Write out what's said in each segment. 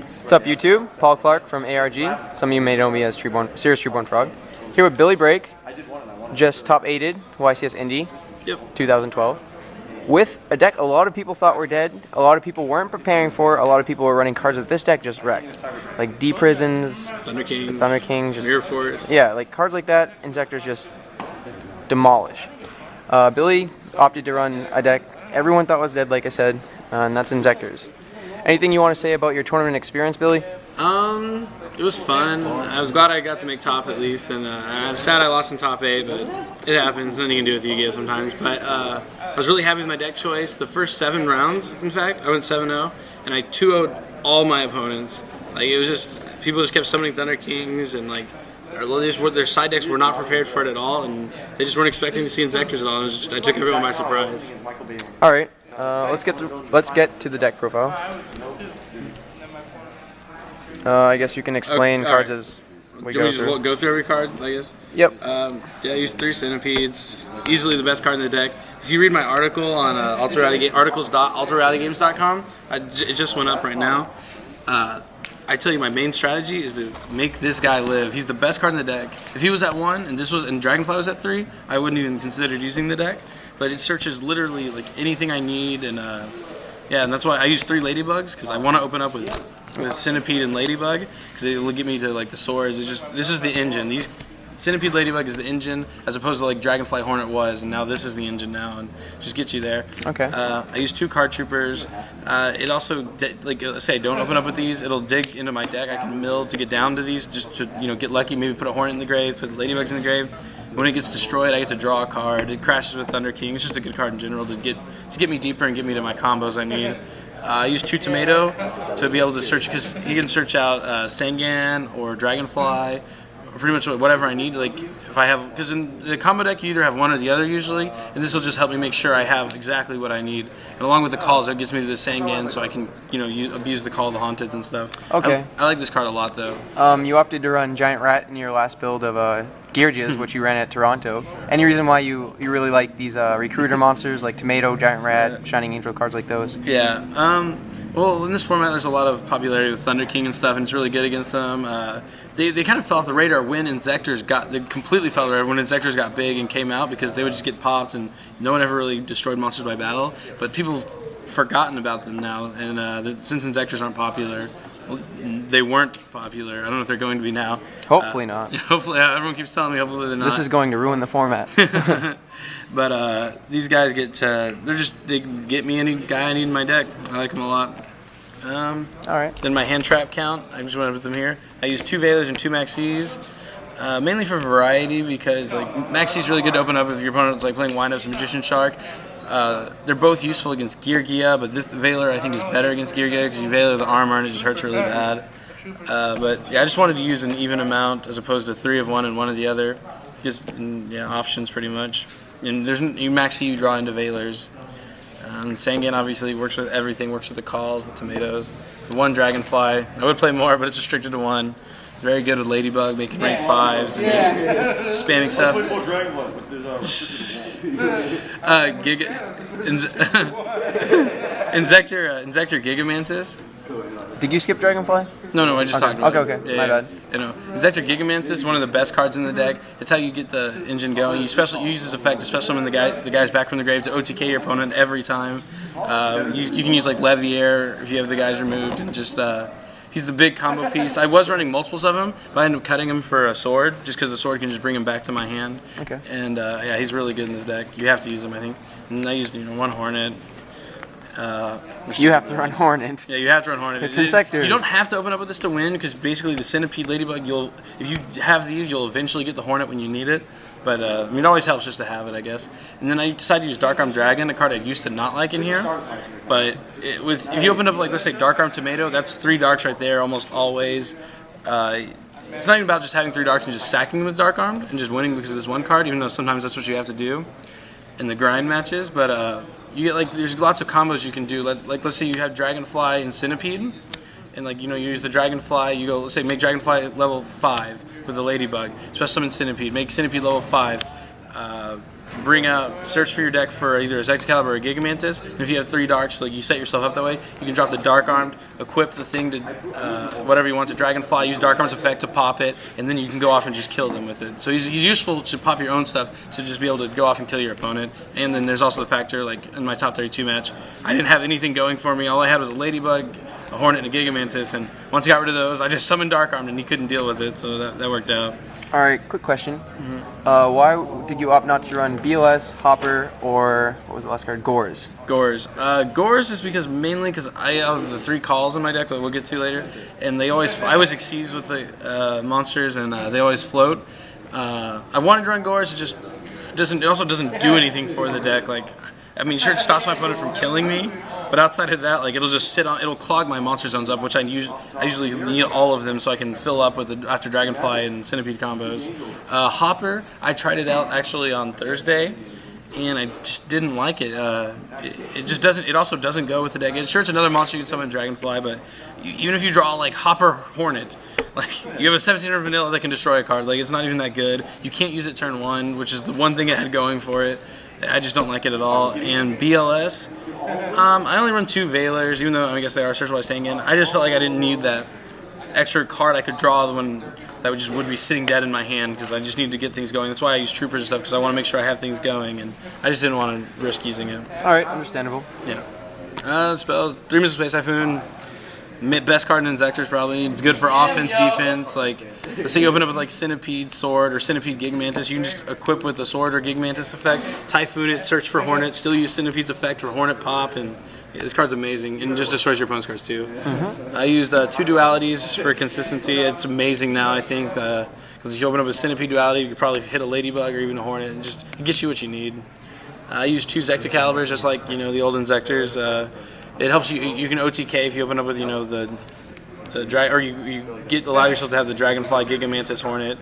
What's up, YouTube? Paul Clark from ARG. Some of you may know me as Serious Treeborn Frog. Here with Billy Brake, just top 8'd YCS Indy 2012. With a deck a lot of people thought were dead, a lot of people weren't preparing for, a lot of people were running cards that this deck just wrecked. Like D-Prisons, Thunder Kings, just, Mirror Force. Yeah, like cards like that, Inzektors just demolish. Billy opted to run a deck everyone thought was dead, like I said, and that's Inzektors. Anything you want to say about your tournament experience, Billy? It was fun. I was glad I got to make top at least, and I'm sad I lost in top 8, but it happens. Nothing you can do with Yu-Gi-Oh sometimes. But I was really happy with my deck choice. The first 7 rounds, in fact, I went 7-0, and I 2-0'd all my opponents. Like, it was just, people just kept summoning Thunder Kings, and like, their side decks were not prepared for it at all, and they just weren't expecting to see Inzektors at all. I took everyone by surprise. All right, let's get to the deck profile. I guess you can explain cards right. as we Do go we just through. go through every card, I guess? Yep. Yeah, I used 3 Centipedes. Easily the best card in the deck. If you read my article on articles.ultrarallygames.com, it just went up right now. I tell you, my main strategy is to make this guy live. He's the best card in the deck. If he was at 1 and Dragonfly was at 3, I wouldn't even consider using the deck. But it searches literally like anything I need, and yeah, and that's why I use 3 Ladybugs, because I want to open up with Centipede and Ladybug, because it will get me to like the swords. It's just, this is the engine. These Centipede Ladybug is the engine, as opposed to like Dragonfly Hornet was, and now this is the engine now, and just get you there. Okay. I use 2 card troopers. It also, like say, don't open up with these. It'll dig into my deck. I can mill to get down to these, just to get lucky. Maybe put a Hornet in the grave, put Ladybugs in the grave. When it gets destroyed, I get to draw a card. It crashes with Thunder King. It's just a good card in general to get me deeper and get me to my combos I need. I use 2 Tomato to be able to search, because he can search out Sangan or Dragonfly, or pretty much whatever I need. Like if I have, because in the combo deck you either have one or the other usually, and this will just help me make sure I have exactly what I need. And along with the calls, it gets me to the Sangan, so I can abuse the Call of the Haunted and stuff. Okay. I like this card a lot though. You opted to run Giant Rat in your last build of Geargias, which you ran at Toronto. Any reason why you really like these recruiter monsters like Tomato, Giant Rat, Shining Angel, cards like those? Yeah. Well, in this format, there's a lot of popularity with Thunder King and stuff, and it's really good against them. They kind of fell off the radar when they completely fell off the radar when Inzektors got big and came out, because they would just get popped, and no one ever really destroyed monsters by battle. But people have forgotten about them now, and since Inzektors aren't popular. Well, they weren't popular. I don't know if they're going to be now. Hopefully not. Hopefully, everyone keeps telling me hopefully they're not. This is going to ruin the format. But these guys they get me any guy I need in my deck. I like them a lot. All right. Then my hand trap count. I just went up with them here. I use 2 Veilers and 2 Maxis. Mainly for variety, because like Maxi's really good to open up if your opponent's like playing windups and Magician Shark. They're both useful against Geargia, but this Veiler I think is better against Geargia, because you Veiler the armor and it just hurts really bad. But yeah, I just wanted to use an even amount as opposed to 3 of one and 1 of the other. Just options pretty much. And you Maxi, you draw into Veilers. Sangan obviously works with everything, works with the calls, the tomatoes. The 1 Dragonfly, I would play more, but it's restricted to 1. Very good with Ladybug, making rank 5s and just spamming stuff. Inzektor Gigamantis. Did you skip Dragonfly? No, I just talked about it. Okay, my bad. Inzektor Gigamantis is one of the best cards in the deck. It's how you get the engine going. You use this effect to special summon the guys back from the grave to OTK your opponent every time. You can use like Leviair if you have the guys removed, and just he's the big combo piece. I was running multiples of him, but I ended up cutting him for a sword, just because the sword can just bring him back to my hand. Okay. And yeah, he's really good in this deck. You have to use him, I think. And I used 1 Hornet. You have to run Hornet. Yeah, you have to run Hornet. It's Inzektors. You don't have to open up with this to win, because basically the Centipede, Ladybug, if you have these, you'll eventually get the Hornet when you need it. But it always helps just to have it, I guess. And then I decided to use Dark Arm Dragon, a card I used to not like in here. But if you open up, like, let's say Dark Arm Tomato, that's 3 darks right there almost always. It's not even about just having 3 darks and just sacking them with Dark Armed and just winning because of this 1 card, even though sometimes that's what you have to do in the grind matches. But you get there's lots of combos you can do. Like let's say you have Dragonfly and Centipede. And you use the Dragonfly, you go, let's say make Dragonfly level 5 with the Ladybug. Special summon Centipede, make Centipede level 5. search for your deck for either a Excalibur or a Gigamantis, and if you have 3 darks, like you set yourself up that way, you can drop the Dark Armed, equip the thing to whatever you want to Dragonfly, use Dark Arm's effect to pop it, and then you can go off and just kill them with it. So he's useful to pop your own stuff to just be able to go off and kill your opponent. And then there's also the factor, like in my top 32 match, I didn't have anything going for me. All I had was a Ladybug, a Hornet, and a Gigamantis, and once I got rid of those, I just summoned Dark Armed, and he couldn't deal with it, so that worked out. All right, quick question. Why did you opt not to run BLS, Hopper, or what was the last card? Gores. Gores. Gores is mainly because I have the 3 calls in my deck that we'll get to later, and I always exceeds with the monsters, and they always float. I wanted to run Gores, it also doesn't do anything for the deck. Like, I mean, sure, it stops my opponent from killing me, but outside of that, like, it'll just it'll clog my monster zones up, which I usually need all of them so I can fill up with after Dragonfly and Centipede combos. Hopper, I tried it out actually on Thursday, and I just didn't like it. It just doesn't. It also doesn't go with the deck. Sure, it's another monster you can summon Dragonfly, but even if you draw like Hopper Hornet, like you have a 1700 vanilla that can destroy a card. Like, it's not even that good. You can't use it turn 1, which is the one thing it had going for it. I just don't like it at all. And BLS, I only run 2 Veilers, even though I guess they are Search by Sangan. I just felt like I didn't need that extra card I could draw when that would be sitting dead in my hand, because I just need to get things going. That's why I use Troopers and stuff, because I want to make sure I have things going, and I just didn't want to risk using it. All right, understandable. Yeah. Spells, 3 Missile Space Typhoon. Best card in Inzektors probably. It's good for offense, defense. Like, let's say you open up with like Centipede Sword or Centipede Gigamantis, you can just equip with the Sword or Gigamantis effect, Typhoon it, search for Hornet, still use Centipede's effect for Hornet pop, and this card's amazing, and it just destroys your opponent's cards too. I used 2 dualities for consistency. It's amazing now, I think, because if you open up a Centipede duality, you could probably hit a Ladybug or even a Hornet, and it gets you what you need. I used 2 Excaliburs, just like the old Inzektors. It helps you. You can OTK if you open up with the drag, or you allow yourself to have the Dragonfly Gigamantis Hornet.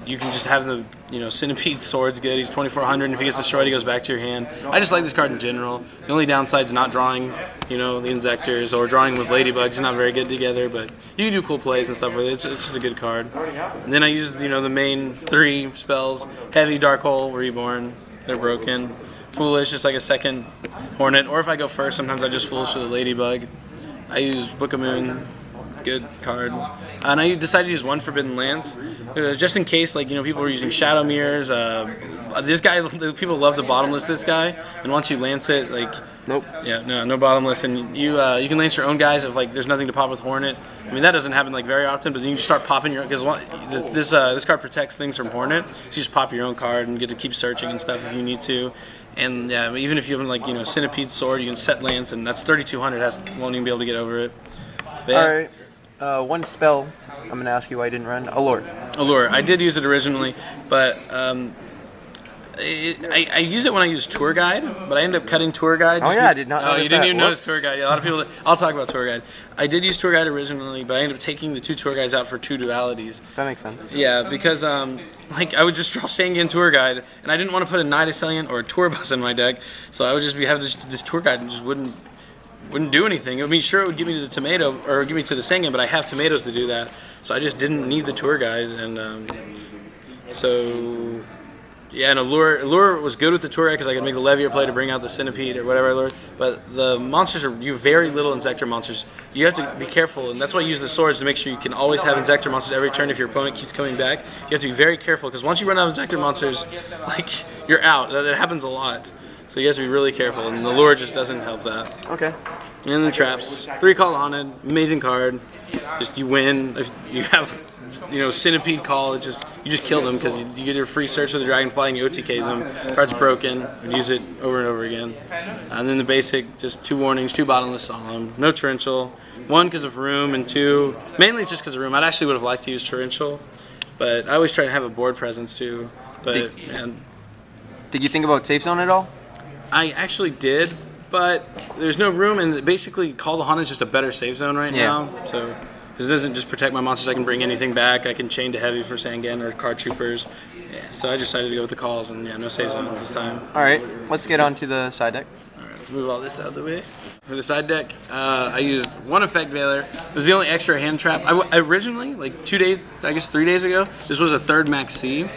You can just have the Centipede Sword's good. He's 2400, and if he gets destroyed, he goes back to your hand. I just like this card in general. The only downside is not drawing the Inzektors, or drawing with Ladybugs. It's not very good together, but you can do cool plays and stuff with it. It's just a good card. And then I use the main 3 spells: Heavy, Dark Hole, Reborn. They're broken. Foolish, just like a second Hornet, or if I go first, sometimes I just Foolish with a Ladybug. I use Book of Moon, good card, and I decided to use 1 Forbidden Lance, just in case, like, people were using Shadow Mirrors. This guy, people love to bottomless this guy, and once you lance it, like, nope, yeah, no bottomless, and you can lance your own guys if like there's nothing to pop with Hornet. I mean, that doesn't happen like very often, but then you just start popping your, because this card protects things from Hornet, so you just pop your own card and get to keep searching and stuff if you need to. And yeah, even if you have like Centipede Sword, you can set lance, and that's 3200. Won't even be able to get over it. But, yeah. All right, 1 spell. I'm gonna ask you why I didn't run Allure. Allure. I did use it originally, but I used it when I used Tour Guide, but I ended up cutting Tour Guide. Oh yeah, I did not notice you didn't that. even notice Tour Guide. Yeah, a lot of people. I'll talk about Tour Guide. I did use Tour Guide originally, but I ended up taking the 2 Tour Guides out for 2 dualities. That makes sense. Yeah, because like I would just draw Sangan Tour Guide, and I didn't want to put a Night Assailant or a Tour Bus in my deck, so I would just have this Tour Guide and just wouldn't do anything. I mean, sure, it would give me to the tomato or give me to the Sangan, but I have tomatoes to do that, so I just didn't need the Tour Guide, and so. Yeah, and Allure was good with the Tour Guide because I could make the Levier play to bring out the Centipede or whatever I lured. But the monsters you have very little Inzektor monsters. You have to be careful, and that's why I use the swords to make sure you can always have Inzektor monsters every turn if your opponent keeps coming back. You have to be very careful because once you run out of Inzektor monsters, like, you're out. That happens a lot. So you have to be really careful, and the Allure just doesn't help that. Okay. And the traps. 3 Call Haunted, amazing card. Just you win. If you have Centipede Call, you just kill them because you get your free search for the Dragonfly and you OTK them. Card's broken, you use it over and over again. And then the basic, just 2 warnings, 2 bottomless solemn, no torrential. 1 because of room, and 2 mainly it's just because of room. I actually would have liked to use torrential, but I always try to have a board presence too. But did you think about Safe Zone at all? I actually did, but there's no room, and basically Call the Haunted is just a better safe zone right now. So. Because it doesn't just protect my monsters, I can bring anything back. I can chain to heavy for Sangan or card troopers. Yeah, so I decided to go with the calls, and yeah, no save zones this time. All right, let's get on to the side deck. All right, let's move all this out of the way. For the side deck, I used 1 Effect Veiler. It was the only extra hand trap. I originally, like 3 days ago, this was a 3rd Max C.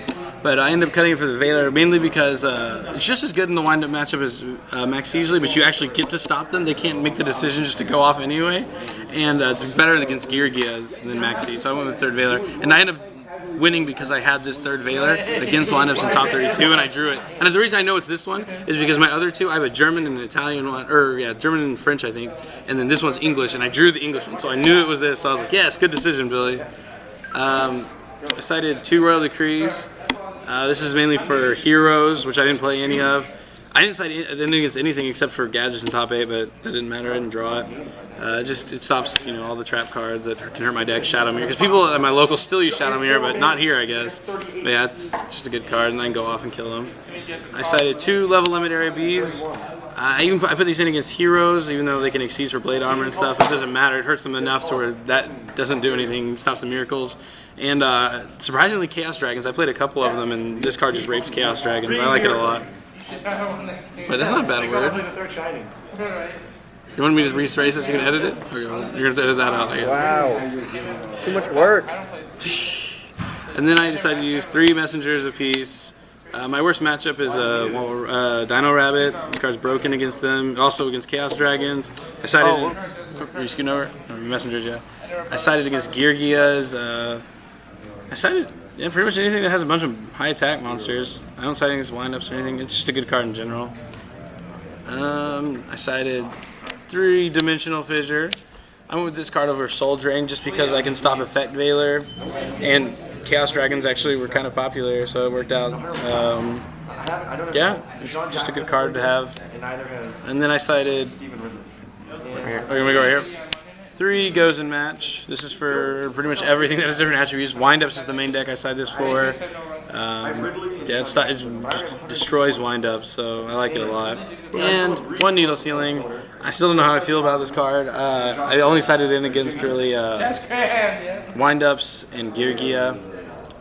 but I ended up cutting it for the Veiler mainly because it's just as good in the wind-up matchup as Maxi usually, but you actually get to stop them. They can't make the decision just to go off anyway, and it's better against Geargias than Maxi, so I went with third Veiler, and I ended up winning because I had this third Veiler against lineups in top 32, and I drew it. And the reason I know it's this one is because my other two, I have a German and an Italian one, or yeah, German and French, I think, and then this one's English, and I drew the English one, so I knew it was this, so I was like, yes, good decision, Billy. I cited 2 Royal Decrees. This is mainly for heroes, which I didn't play any of. I didn't cite against anything except for gadgets in top 8, but that didn't matter. I didn't draw it. It stops, all the trap cards that can hurt my deck. Shadow Mirror, because people at my local still use Shadow Mirror, but not here, I guess. But yeah, it's just a good card, and I can go off and kill them. I cited 2 level limit area Bs. I put these in against heroes, even though they can exceed for blade armor and stuff. It doesn't matter. It hurts them enough to where that doesn't do anything. Stops the miracles. And surprisingly, Chaos Dragons. I played a couple of them, and this card just rapes Chaos Dragons. I like it a lot. But that's not a bad word. You want me to just rephrase this? You can edit it? Or you're going to edit that out, I guess. Wow. Too much work. And then I decided to use 3 messengers apiece. My worst matchup is Dino Rabbit. This card's broken against them. Also against Chaos Dragons. I sided. Are you scooting over? Or messengers, yeah. I sided against Geargias. I sided. Yeah, pretty much anything that has a bunch of high attack monsters. I don't side against windups or anything. It's just a good card in general. I sided 3-dimensional Fissure. I went with this card over Soul Drain just because I can stop Effect Veiler, and Chaos Dragons actually were kind of popular, so it worked out. Yeah, just a good card to have. And then I sided. Oh, you want me to go right here? 3 goes in match. This is for pretty much everything that has different attributes. Windups is the main deck I side this for. Yeah, it just destroys windups, so I like it a lot. And 1 Needle Ceiling. I still don't know how I feel about this card. I only sided in against really windups and Geargia.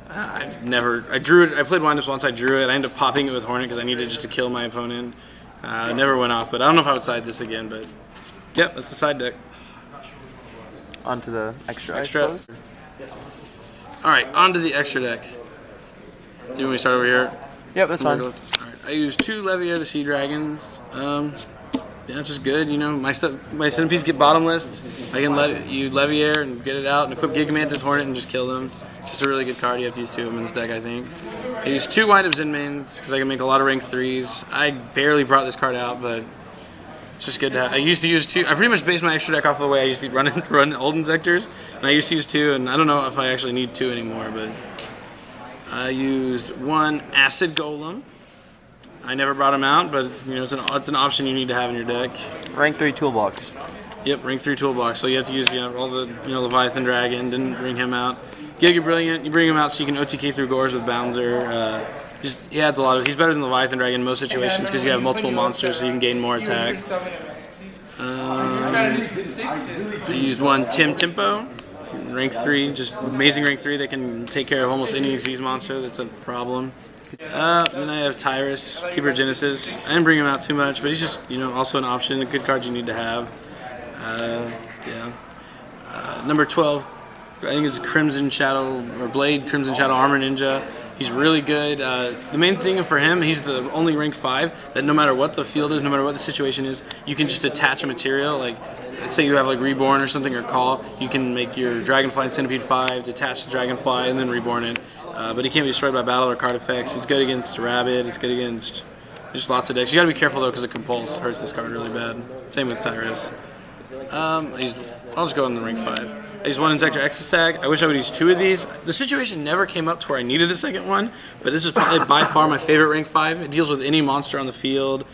I drew it. I played windups once. I drew it. I ended up popping it with Hornet because I needed just to kill my opponent. It never went off, but I don't know if I would side this again. But yep, that's the side deck. Onto the extra. All right, onto the extra deck. Do you want me to start over here? Yep, that's fine. All right, I used 2 Leviair the Sea Dragons. Yeah, it's just good. My centipedes get bottomless. I can use Leviair and get it out and equip Gigamantis Hornet and just kill them. It's just a really good card. You have to use 2 of them in this deck, I think. I used 2 Windup Zenmains because I can make a lot of rank 3s. I barely brought this card out, but it's just good to have. I used to use 2. I pretty much based my extra deck off of the way I used to run old Inzektors, and I used to use 2, and I don't know if I actually need 2 anymore, but I used 1 Acid Golem. I never brought him out, but it's an option you need to have in your deck. Rank 3 toolbox. Yep, rank 3 toolbox. So you have to use all the Leviathan Dragon. Didn't bring him out. Giga Brilliant. You bring him out so you can OTK through Gores with Bouncer. He adds a lot of. He's better than Leviathan Dragon in most situations because you have multiple monsters, so you can gain more attack. I used 1 Tim Tempo. Rank 3, just amazing rank 3 that can take care of almost any Xyz monster that's a problem. Then I have Tyrus, Keeper Genesis. I didn't bring him out too much, but he's just also an option, a good card you need to have. Number 12, I think it's Crimson Shadow or Blade Crimson Shadow Armor Ninja. He's really good. The main thing for him, he's the only rank 5 that no matter what the field is, no matter what the situation is, you can just attach a material. Like, let's say you have like Reborn or something or Call, you can make your Dragonfly and Centipede 5, detach the Dragonfly, and then Reborn it. But he can't be destroyed by battle or card effects. It's good against Rabbit. It's good against just lots of decks. You gotta be careful though because the Compulse hurts this card really bad. Same with Tyrus. I'll just go in the rank 5. I used 1 Inzektor Exostag. I wish I would use 2 of these. The situation never came up to where I needed the second one, but this is probably by far my favorite rank 5. It deals with any monster on the field.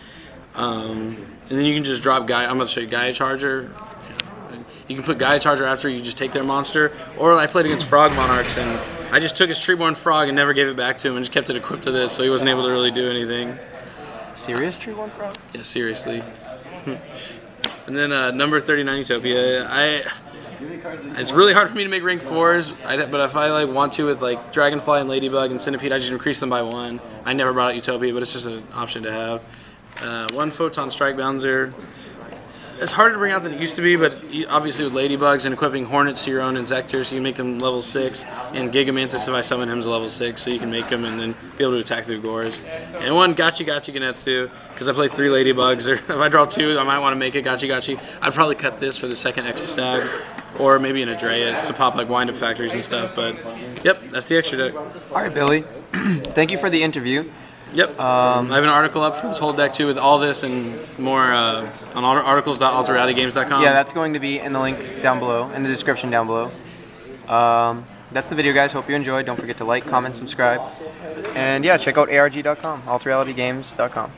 And then you can just drop Gaia. I'm going to show you Gaia Charger. You can put Gaia Charger after you just take their monster. Or I played against Frog Monarchs, and I just took his Treeborn Frog and never gave it back to him and just kept it equipped to this, so he wasn't able to really do anything. Serious Treeborn Frog? Yeah, seriously. And then number 39 Utopia. It's really hard for me to make rank 4s, but if I want to with like Dragonfly and Ladybug and Centipede, I just increase them by 1. I never brought out Utopia, but it's just an option to have. 1 Photon Strike Bouncer. It's harder to bring out than it used to be, but obviously with Ladybugs and equipping Hornets to your own Inzektors, so you make them level 6, and Gigamantis if I summon him is level 6, so you can make them and then be able to attack through Gores. And one Gotchi Ganetsu, because I play 3 Ladybugs, or if I draw 2, I might want to make it Gotchi. I'd probably cut this for the second Exostag, or maybe an Adreus to pop like Wind-Up Factories and stuff, but yep, that's the extra deck. Alright, Billy. Thank you for the interview. Yep. I have an article up for this whole deck too with all this and more on articles.alterrealitygames.com. Yeah, that's going to be in the link down below, in the description down below. That's the video, guys. Hope you enjoyed. Don't forget to like, comment, subscribe. And yeah, check out ARG.com, alterrealitygames.com.